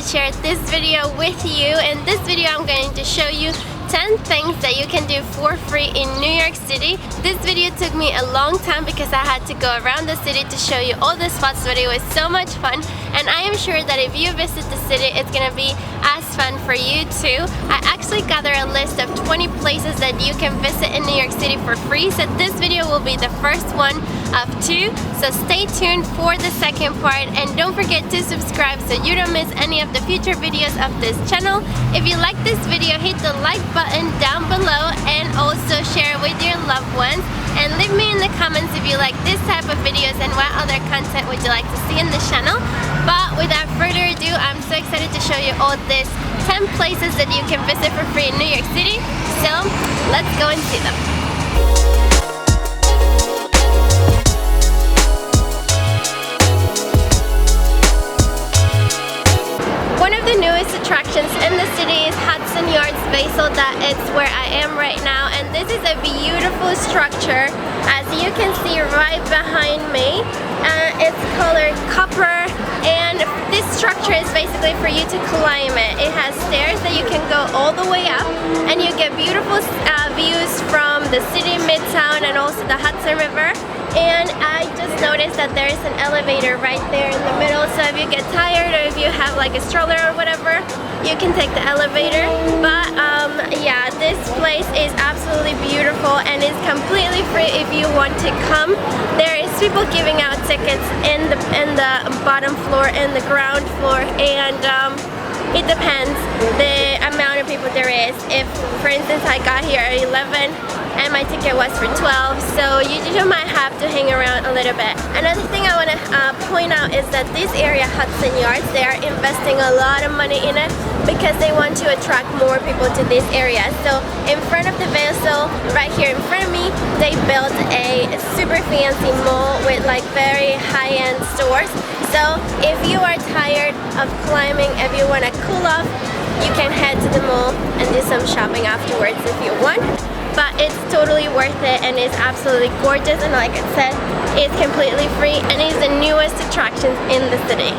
share this video with you. In this video I'm going to show you 10 things that you can do for free in New York City. This video took me a long time because I had to go around the city to show you all the spots, but it was so much fun, and I am sure that if you visit the city it's gonna be as fun for you too. I actually gathered a list of 20 places that you can visit in New York City for free, so this video will be the first one of 2, so stay tuned for the second part, and don't forget to subscribe so you don't miss any of the future videos of this channel. If you like this video, hit the like button down below and also share with your loved ones, and leave me in the comments if you like this type of videos and what other content would you like to see in this channel. But without further ado, I'm so excited to show you all these 10 places that you can visit for free in New York City, so let's go and see them. One of the newest attractions in the city is Hudson Yards Basel. That is where I am right now, and this is a beautiful structure as you can see right behind me. It's colored copper, and this structure is basically for you to climb it. It has stairs that you can go all the way up, and you get beautiful views from the city, Midtown, and also the Hudson River. And I just noticed that there is an elevator right there in the middle, so if you get tired or if you have like a stroller or whatever, you can take the elevator. But yeah, this place is absolutely beautiful and is completely free if you want to come. There is people giving out tickets in the bottom floor and the ground floor, and it depends the amount of people there is. If, for instance, I got here at 11 and my ticket was for 12, so you might have to hang around a little bit. Another thing I want to point out is that this area, Hudson Yards, they are investing a lot of money in it because they want to attract more people to this area. So in front of the Basel, right here in front of me, they built a super fancy mall with like very high-end stores. So if you are tired of climbing, if you want to cool off, you can head to the mall and do some shopping afterwards if you want. But it's totally worth it, and it's absolutely gorgeous, and like I said, it's completely free and is the newest attraction in the city.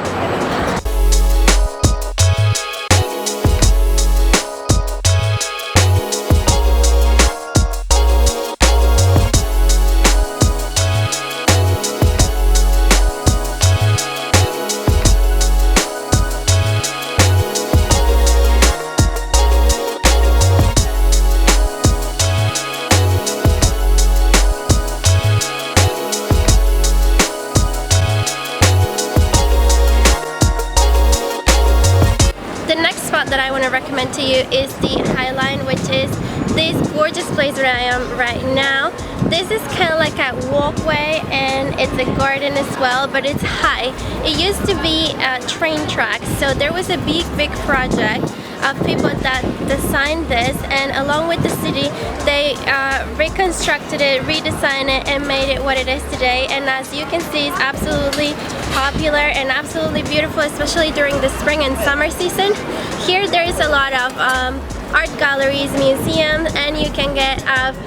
That I want to recommend to you is the High Line, which is this gorgeous place where I am right now. This is kind of like a walkway, and it's a garden as well, but it's high. It used to be train tracks, so there was a big project of people that designed this, and along with the city they reconstructed it, redesigned it, and made it what it is today. And as you can see, it's absolutely popular and absolutely beautiful, especially during the spring and summer season. Here there is a lot of art galleries, museums, and you can get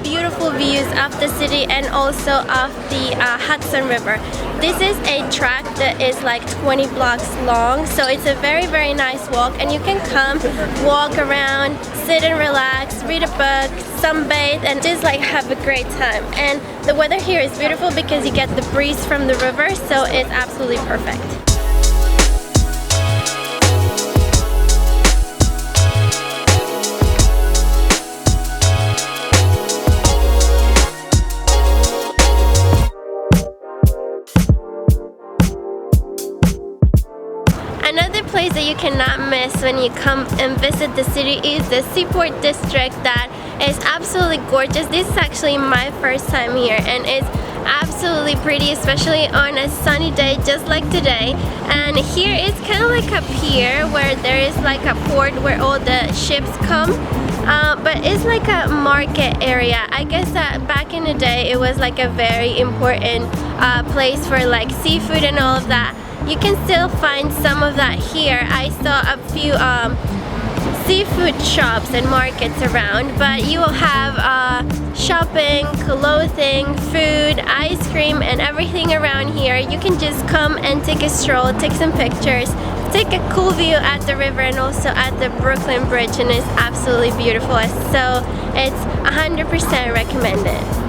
beautiful views of the city and also of the Hudson River. This is a track that is like 20 blocks long, so it's a very nice walk, and you can come, walk around, sit and relax, read a book, sunbathe, and just like have a great time. And the weather here is beautiful because you get the breeze from the river, so it's absolutely perfect. Another place that you cannot miss when you come and visit the city is the Seaport District. That is absolutely gorgeous. This is actually my first time here, and it's absolutely pretty, especially on a sunny day just like today. And here it's kind of like a pier where there is like a port where all the ships come. But it's like a market area. I guess that back in the day it was like a very important place for like seafood and all of that. You can still find some of that here. I saw a few seafood shops and markets around, but you will have shopping, clothing, food, ice cream, and everything around here. You can just come and take a stroll, take some pictures. It's take a cool view at the river and also at the Brooklyn Bridge, and it's absolutely beautiful. So it's 100% recommended.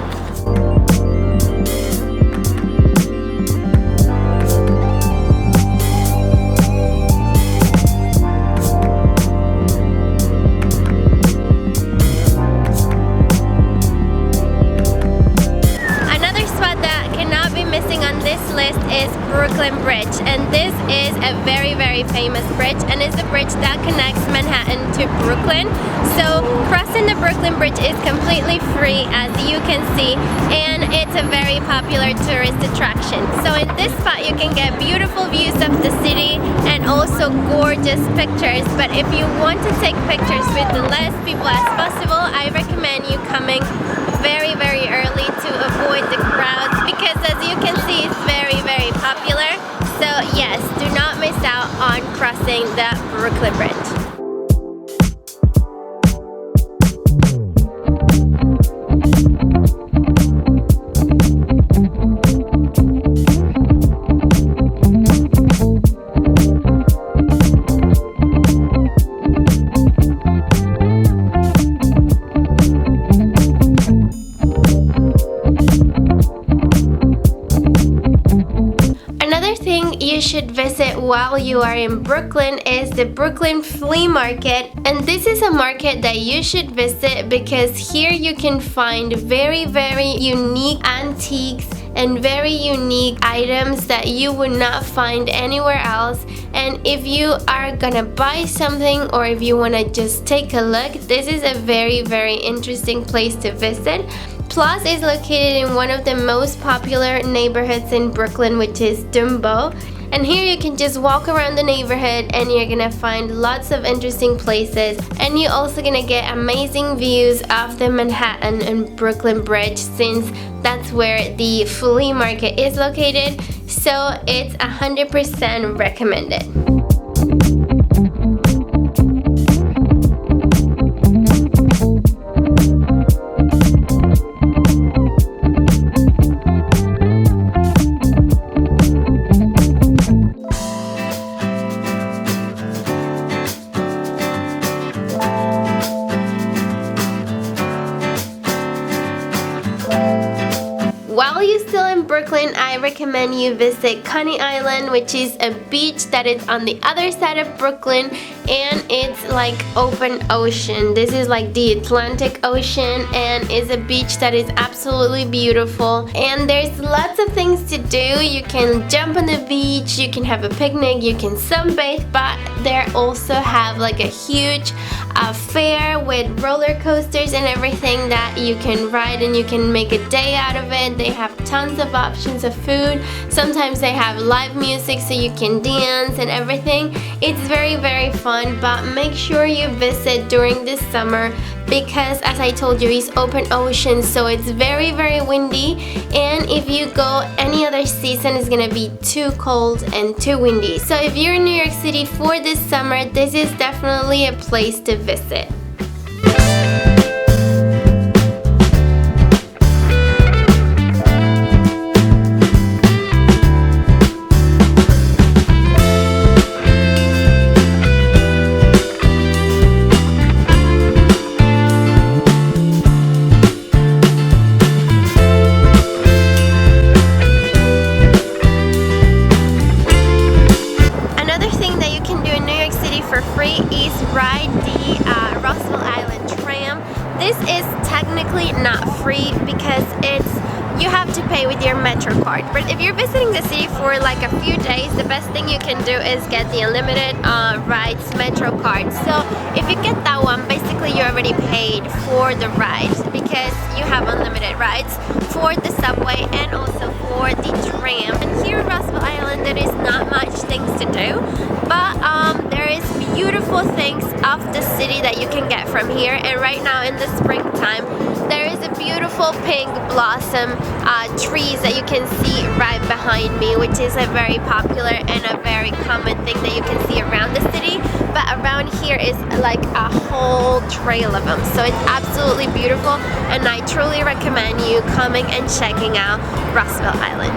Is Brooklyn Bridge, and this is a very famous bridge, and it's a bridge that connects Manhattan to Brooklyn. So crossing the Brooklyn Bridge is completely free, as you can see, and it's a very popular tourist attraction. So in this spot you can get beautiful views of the city and also gorgeous pictures, but if you want to take pictures with the less people as possible, I recommend you coming very early to avoid the crowds, because as you can see it's very popular. So yes, do not miss out on crossing the Brooklyn Bridge. You should visit while you are in Brooklyn is the Brooklyn Flea Market, and this is a market that you should visit because here you can find very unique antiques and very unique items that you would not find anywhere else. And if you are gonna buy something or if you want to just take a look, this is a very interesting place to visit. Plus, it's located in one of the most popular neighborhoods in Brooklyn, which is Dumbo. And here you can just walk around the neighborhood and you're gonna find lots of interesting places, and you're also gonna get amazing views of the Manhattan and Brooklyn Bridge, since that's where the flea market is located. So it's 100% recommended. While you're still in Brooklyn, I recommend you visit Coney Island, which is a beach that is on the other side of Brooklyn, and it's like open ocean. This is like the Atlantic Ocean, and it's a beach that is absolutely beautiful, and there's lots of things to do. You can jump on the beach, you can have a picnic, you can sunbathe, but they also have like a huge fair with roller coasters and everything that you can ride, and you can make a day out of it. They have tons of options of food. Sometimes they have live music so you can dance and everything. It's very fun, but make sure you visit during this summer because, as I told you, it's open ocean, so it's very windy, and if you go any other season it's gonna be too cold and too windy. So if you're in New York City for this summer, this is definitely a place to visit. This is technically not free because you have to pay with your Metro card. But if you're visiting the city for like a few days, the best thing you can do is get the unlimited rides Metro card. So if you get that one, basically you already paid for the rides because you have unlimited rides for the subway and also for the tram. And here in Roosevelt Island there is not much things to do, but there is beautiful things of the city that you can get from here. And right now in the springtime there is a beautiful pink blossom trees that you can see right behind me, which is a very popular and a very common thing that you can see around the city, but around here is like a whole trail of them. So it's absolutely beautiful, and I truly recommend you coming and checking out Roosevelt Island.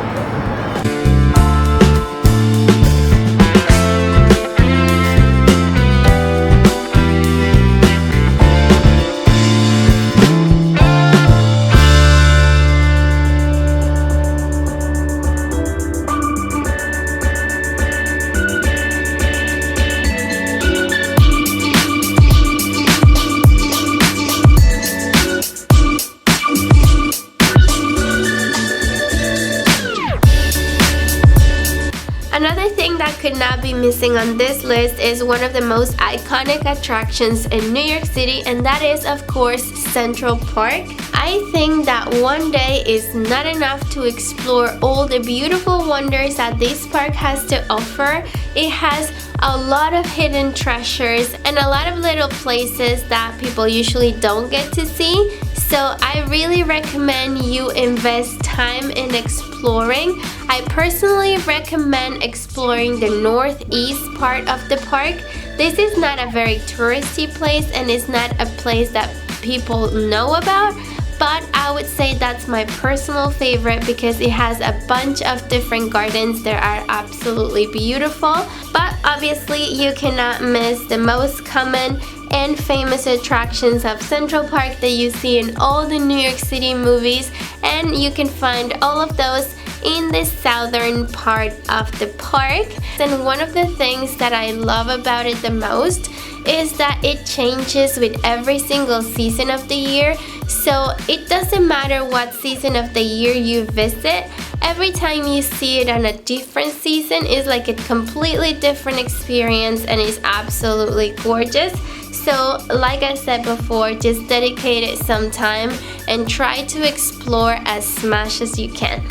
could not be missing on this list is one of the most iconic attractions in New York City, and that is, of course, Central Park. I think that one day is not enough to explore all the beautiful wonders that this park has to offer. It has a lot of hidden treasures and a lot of little places that people usually don't get to see. So I really recommend you invest time in exploring. I personally recommend exploring the northeast part of the park. This is not a very touristy place and it's not a place that people know about, but I would say that's my personal favorite because it has a bunch of different gardens that are absolutely beautiful. But obviously you cannot miss the most common and famous attractions of Central Park that you see in all the New York City movies, and you can find all of those in the southern part of the park. And one of the things that I love about it the most is that it changes with every single season of the year. So it doesn't matter what season of the year you visit, every time you see it on a different season is like a completely different experience and it's absolutely gorgeous. So like I said before, just dedicate it some time and try to explore as much as you can.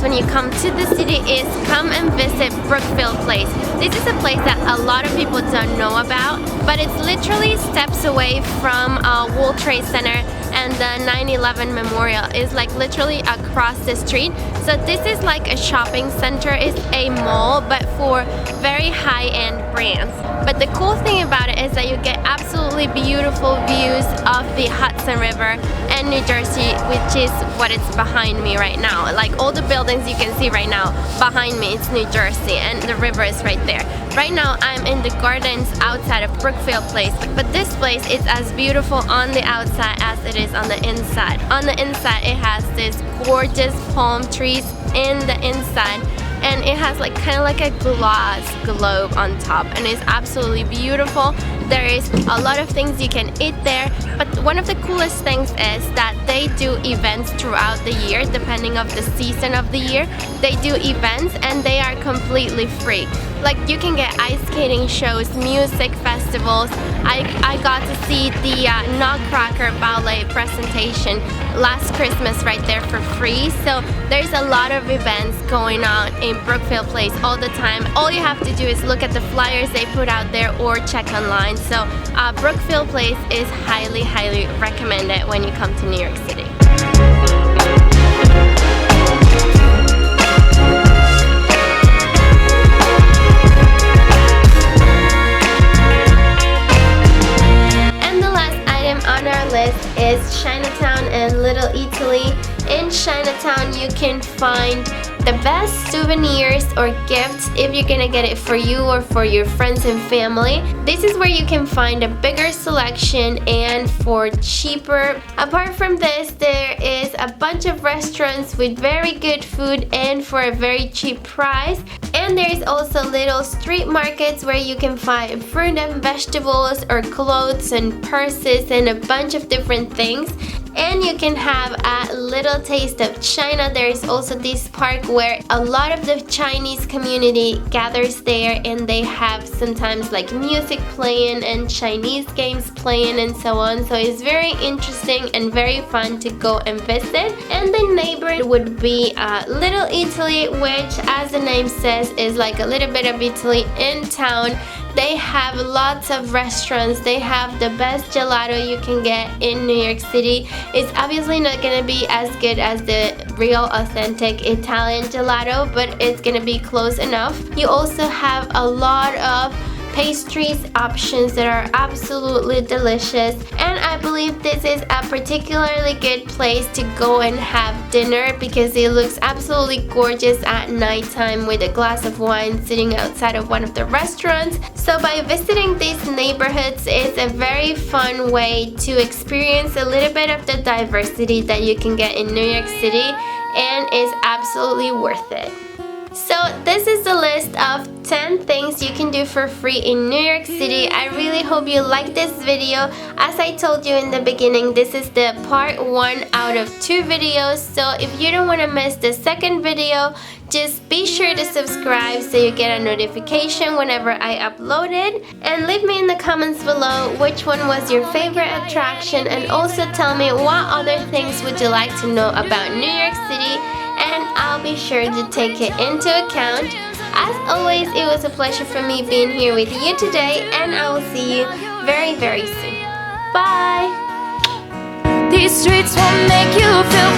When you come to the city is come and visit Brookfield Place. This is a place that a lot of people don't know about, but it's literally steps away from World Trade Center, and the 9/11 Memorial is like literally across the street. So this is like a shopping center. It's a mall, but for very high-end brands. But the cool thing about it is that you get absolutely beautiful views of the Hudson River and New Jersey, which is what it's behind me right now. Like all the buildings you can see right now behind me, it's New Jersey, and the river is right there. Right now I'm in the gardens outside of Brookfield Place, but this place is as beautiful on the outside as it is on the inside. On the inside it has this gorgeous palm trees in the inside, and it has like kind of like a glass globe on top, and it's absolutely beautiful. There is a lot of things you can eat there, but one of the coolest things is that they do events throughout the year. Depending of the season of the year, they do events and they are completely free. Like you can get ice skating shows, music festivals. I got to see the Nutcracker ballet presentation last Christmas right there for free. So there's a lot of events going on in Brookfield Place all the time. All you have to do is look at the flyers they put out there or check online. So Brookfield Place is highly, highly recommended when you come to New York City. On our list is Chinatown and Little Italy. In Chinatown you can find the best souvenirs or gifts if you're gonna get it for you or for your friends and family. This is where you can find a bigger selection and for cheaper. Apart from this, there is a bunch of restaurants with very good food and for a very cheap price. And there's also little street markets where you can find fruit and vegetables or clothes and purses and a bunch of different things. And you can have a little taste of China. There's also this park where a lot of the Chinese community gathers there, and they have sometimes like music playing and Chinese games playing and so on. So it's very interesting and very fun to go and visit. And the neighbor would be Little Italy, which as the name says is like a little bit of Italy in town. They have lots of restaurants. They have the best gelato you can get in New York City. It's obviously not gonna be as good as the real authentic Italian gelato, but it's gonna be close enough. You also have a lot of pastries options that are absolutely delicious, and I believe this is a particularly good place to go and have dinner because it looks absolutely gorgeous at nighttime with a glass of wine sitting outside of one of the restaurants. So by visiting these neighborhoods, it's a very fun way to experience a little bit of the diversity that you can get in New York City, and is absolutely worth it. So this is the list of 10 things you can do for free in New York City. I really hope you like this video. As I told you in the beginning, this is the part 1 out of 2 videos. So if you don't want to miss the second video, just be sure to subscribe so you get a notification whenever I upload it. And leave me in the comments below which one was your favorite attraction, and also tell me what other things would you like to know about New York City, and I'll be sure to take it into account. As always, it was a pleasure for me being here with you today, and I will see you very, very soon. Bye! These streets won't make you feel